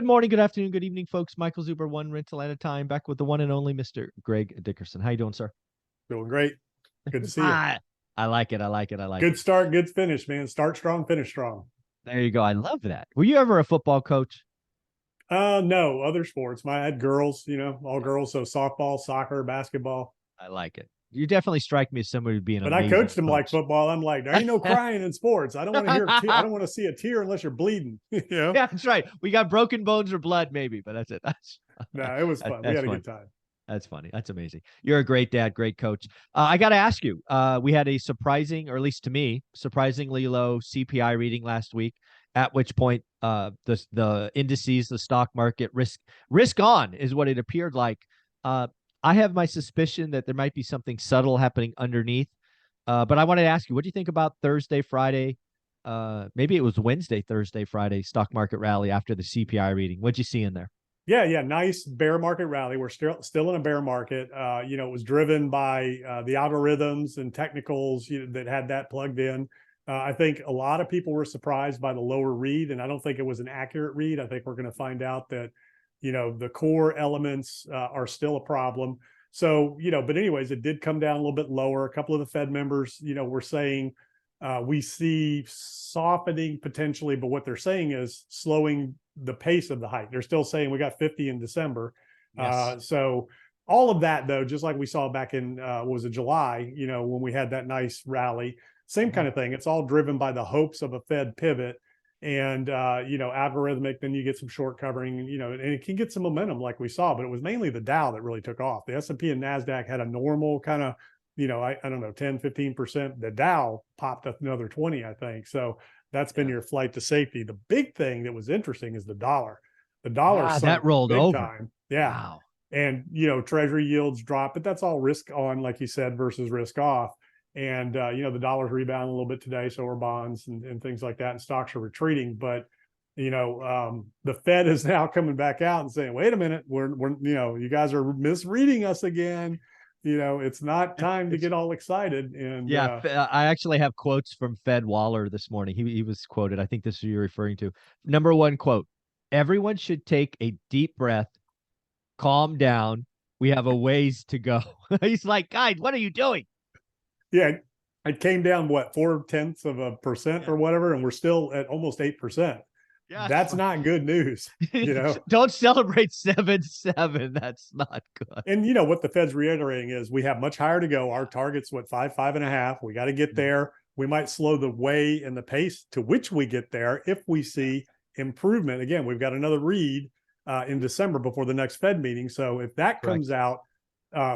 Good morning, good afternoon, good evening, folks. Michael Zuber, one rental at a time, back with the one and only Mr. Greg Dickerson. How you doing, sir? Doing great. Good to see you. I like it. I like it. I like Good it. start, good finish, man. Start strong, finish strong. There you go. I love that. Were you ever a football coach? No, other sports. I had girls, all girls. So softball, soccer, basketball. I like it. You definitely strike me as somebody who'd be an But I amazing coached them like coach. football. I'm like, there ain't no crying in sports. I don't want to hear. I don't want to see a tear unless you're bleeding. Yeah, that's right. We got broken bones or blood, maybe, but that's it. No, it was fun. We That's had a fun. good time. That's funny. That's amazing. You're a great dad, great coach. I got to ask you, we had a surprising, or at least to me, surprisingly low CPI reading last week, at which point the indices, the stock market risk on is what it appeared like. I have my suspicion that there might be something subtle happening underneath. But I wanted to ask you, what do you think about Thursday, Friday? Maybe it was Wednesday, Thursday, Friday stock market rally after the CPI reading. What'd you see in there? Yeah. Nice bear market rally. We're still in a bear market. It was driven by the algorithms and technicals that had that plugged in. I think a lot of people were surprised by the lower read, and I don't think it was an accurate read. I think we're going to find out that, the core elements are still a problem. So, but anyways, it did come down a little bit lower. A couple of the Fed members, were saying we see softening potentially, but what they're saying is slowing the pace of the hike. They're still saying we got 50 in December. Yes. So all of that, though, just like we saw back in was it July, when we had that nice rally, same kind of thing. It's all driven by the hopes of a Fed pivot and algorithmic. Then you get some short covering, and it can get some momentum like we saw, but it was mainly the Dow that really took off. The S&P and NASDAQ had a normal kind of, I don't know, 10, 15%. The Dow popped up another 20, I think. So that's been your flight to safety. The big thing that was interesting is the dollar. The dollar sunk That rolled big over. time. Yeah. Wow. And, treasury yields dropped, but that's all risk on, like you said, versus risk off. And, the dollar's rebounding a little bit today. So are bonds and things like that. And stocks are retreating. But, the Fed is now coming back out and saying, wait a minute, we're you guys are misreading us again. It's not time to get all excited. And I actually have quotes from Fed Waller this morning. He was quoted. I think this is who you're referring to. Number one quote: everyone should take a deep breath, calm down. We have a ways to go. He's like, guys, what are you doing? yeah, it came down what 0.4% or whatever, and we're still at almost 8%. Yeah, that's not good news. Don't celebrate 7-7. That's not good. And what the Fed's reiterating is we have much higher to go. Our target's what 5.5. We got to get there. We might slow the way and the pace to which we get there if we see improvement. Again, we've got another read in December before the next Fed meeting. So if that comes out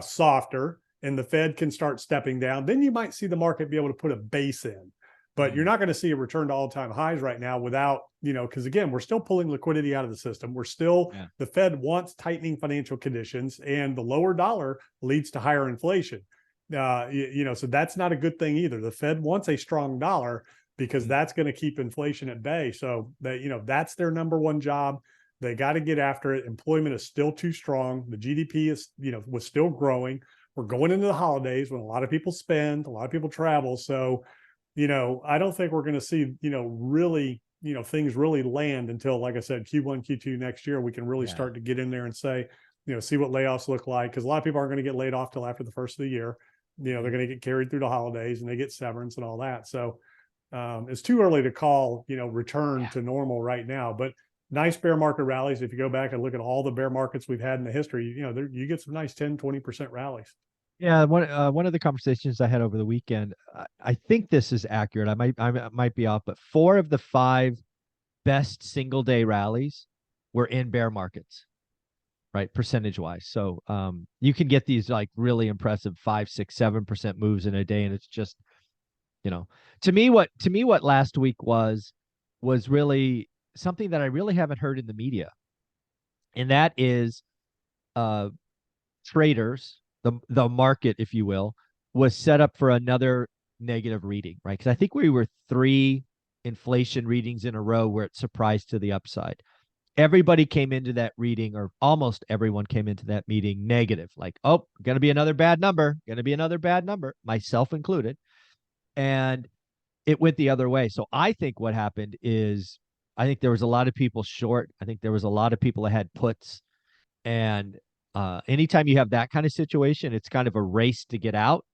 softer and the Fed can start stepping down, then you might see the market be able to put a base in. But you're not going to see a return to all-time highs right now without, because again, we're still pulling liquidity out of the system. We're still, the Fed wants tightening financial conditions, and the lower dollar leads to higher inflation. So that's not a good thing either. The Fed wants a strong dollar because that's going to keep inflation at bay. So that's their number one job. They got to get after it. Employment is still too strong. The GDP is, was still growing. We're going into the holidays when a lot of people spend, a lot of people travel. So, I don't think we're going to see, really, things really land until, like I said, Q1, Q2 next year. We can really start to get in there and say, see what layoffs look like. Because a lot of people aren't going to get laid off till after the first of the year. They're going to get carried through the holidays and they get severance and all that. So it's too early to call, return to normal right now. But nice bear market rallies. If you go back and look at all the bear markets we've had in the history, you get some nice 10, 20% rallies. Yeah, one of the conversations I had over the weekend, I think this is accurate. I might be off, but 4 of the 5 best single day rallies were in bear markets, right? Percentage wise. So you can get these like really impressive 5, 6, 7% moves in a day, and it's just, to me what last week was really something that I really haven't heard in the media, and that is traders. The market, if you will, was set up for another negative reading, right? Because I think we were 3 inflation readings in a row where it surprised to the upside. Everybody came into that reading, or almost everyone came into that meeting negative, like, oh, going to be another bad number, myself included. And it went the other way. So I think what happened is I think there was a lot of people short. I think there was a lot of people that had puts. And anytime you have that kind of situation, it's kind of a race to get out,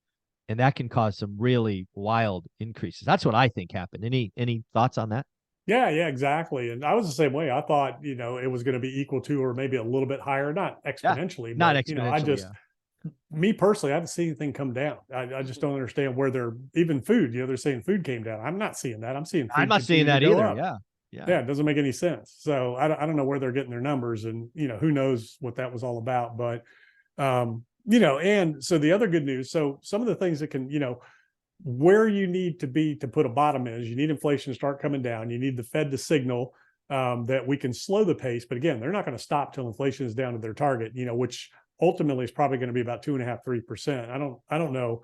and that can cause some really wild increases. That's what I think happened. Any thoughts on that? Yeah, exactly. And I was the same way. I thought, it was going to be equal to or maybe a little bit higher, not Yeah, exponentially, not but exponentially. Yeah, me personally, I haven't seen anything come down. I just don't understand where they're even food. They're saying food came down. I'm not seeing that. I'm seeing I'm food not seeing continue to that go either. up. Yeah, yeah. Yeah, it doesn't make any sense. So I don't know where they're getting their numbers, and who knows what that was all about. But and so the other good news. So some of the things that can where you need to be to put a bottom is you need inflation to start coming down. You need the Fed to signal that we can slow the pace. But again, they're not going to stop till inflation is down to their target, which ultimately is probably going to be about 2.5%, 3%. I don't know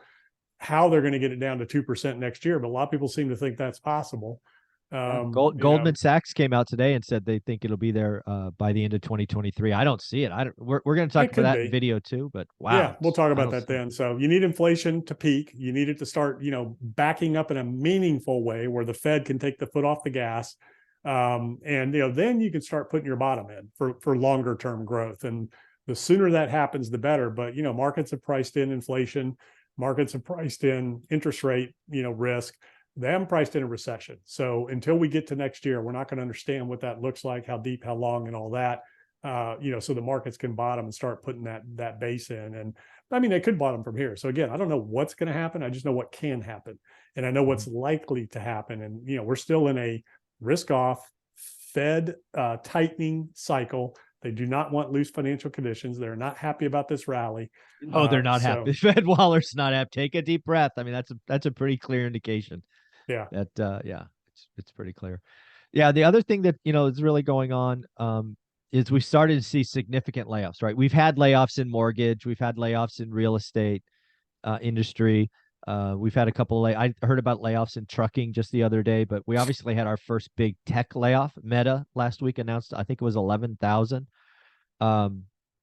how they're going to get it down to 2% next year, but a lot of people seem to think that's possible. Yeah. Goldman Sachs came out today and said they think it'll be there by the end of 2023. I don't see it. I don't. We're going to talk It about could that in be. video too. But Yeah, wow, we'll talk I about don't that see it. then. So you need inflation to peak. You need it to start, backing up in a meaningful way where the Fed can take the foot off the gas. And then you can start putting your bottom in for longer term growth. And the sooner that happens, the better. But markets have priced in inflation, markets have priced in interest rate, risk. They haven't priced in a recession. So until we get to next year, we're not going to understand what that looks like, how deep, how long, and all that. So the markets can bottom and start putting that base in. And I mean, they could bottom from here. So again, I don't know what's going to happen. I just know what can happen, and I know what's likely to happen. And we're still in a risk off Fed tightening cycle. They do not want loose financial conditions. They're not happy about this rally. Oh, they're not happy. Fed Waller's not happy. Take a deep breath. I mean, that's a pretty clear indication. Yeah. That yeah, it's pretty clear. Yeah, the other thing that is really going on is we started to see significant layoffs, right? We've had layoffs in mortgage, we've had layoffs in real estate industry. We've had a couple of I heard about layoffs in trucking just the other day, but we obviously had our first big tech layoff. Meta last week announced, I think it was 11,000. Um,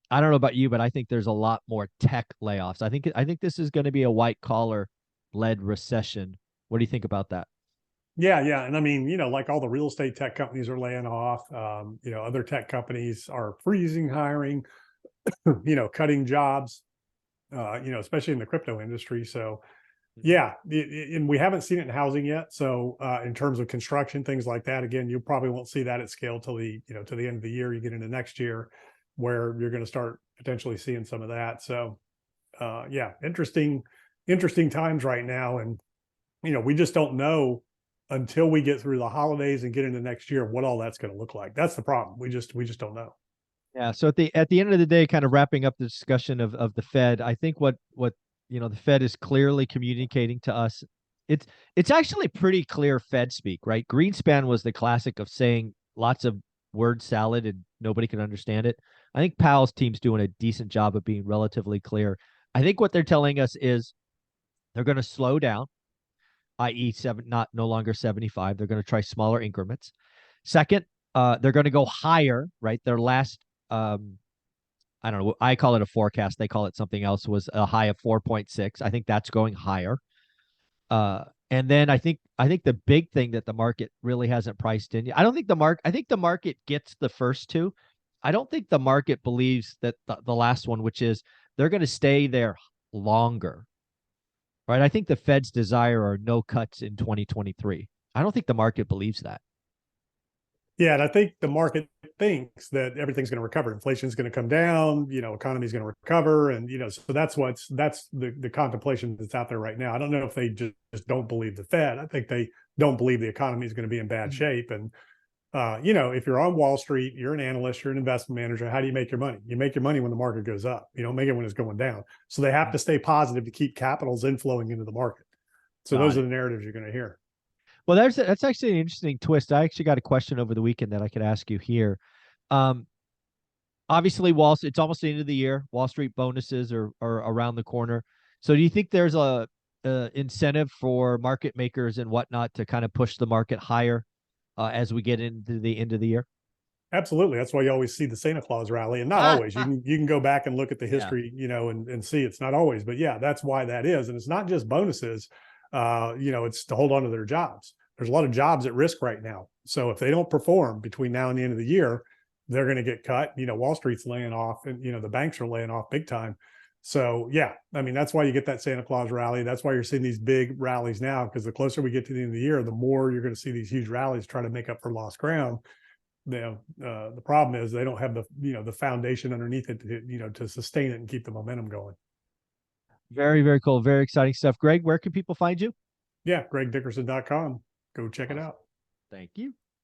I don't know about you, but I think there's a lot more tech layoffs. I think this is going to be a white collar led recession. What do you think about that? Yeah. And I mean, like all the real estate tech companies are laying off. Other tech companies are freezing hiring, cutting jobs, especially in the crypto industry. So yeah, and we haven't seen it in housing yet. So in terms of construction, things like that, again, you probably won't see that at scale till to the end of the year. You get into next year where you're going to start potentially seeing some of that. So yeah, interesting times right now. And, we just don't know until we get through the holidays and get into next year what all that's going to look like. That's the problem. We just don't know. Yeah. So at the end of the day, kind of wrapping up the discussion of the Fed, I think what the Fed is clearly communicating to us, it's actually pretty clear Fed speak, right? Greenspan was the classic of saying lots of word salad and nobody can understand it. I think Powell's team's doing a decent job of being relatively clear. I think what they're telling us is they're going to slow down, i.e., not no longer 75. They're going to try smaller increments. Second, they're going to go higher, right? Their last I don't know. I call it a forecast. They call it something else. Was a high of 4.6. I think that's going higher. And then I think the big thing that the market really hasn't priced in. I don't think the market. I think the market gets the first two. I don't think the market believes that the last one, which is they're going to stay there longer, right? I think the Fed's desire are no cuts in 2023. I don't think the market believes that. Yeah, and I think the market thinks that everything's going to recover. Inflation is going to come down, economy is going to recover. And, so that's the contemplation that's out there right now. I don't know if they just don't believe the Fed. I think they don't believe the economy is going to be in bad shape. And, if you're on Wall Street, you're an analyst, you're an investment manager, how do you make your money? You make your money when the market goes up. You don't make it when it's going down. So they have to stay positive to keep capitals inflowing into the market. So Got those it. are the narratives you're going to hear. Well, that's actually an interesting twist. I actually got a question over the weekend that I could ask you here. Um, Obviously, it's almost the end of the year. Wall Street bonuses are around the corner. So, do you think there's a incentive for market makers and whatnot to kind of push the market higher as we get into the end of the year? Absolutely. That's why you always see the Santa Claus rally, and not always. You can go back and look at the Yeah. history, and see it's not always. But yeah, that's why that is. And it's not just bonuses. It's to hold on to their jobs. There's a lot of jobs at risk right now. So if they don't perform between now and the end of the year, they're going to get cut. Wall Street's laying off, and the banks are laying off big time. So yeah, I mean, that's why you get that Santa Claus rally. That's why you're seeing these big rallies now, because the closer we get to the end of the year, the more you're going to see these huge rallies try to make up for lost ground. The problem is they don't have the foundation underneath it to sustain it and keep the momentum going. Very, very cool. Very exciting stuff. Greg, where can people find you? Yeah, gregdickerson.com. Go check it Awesome. out. Thank you.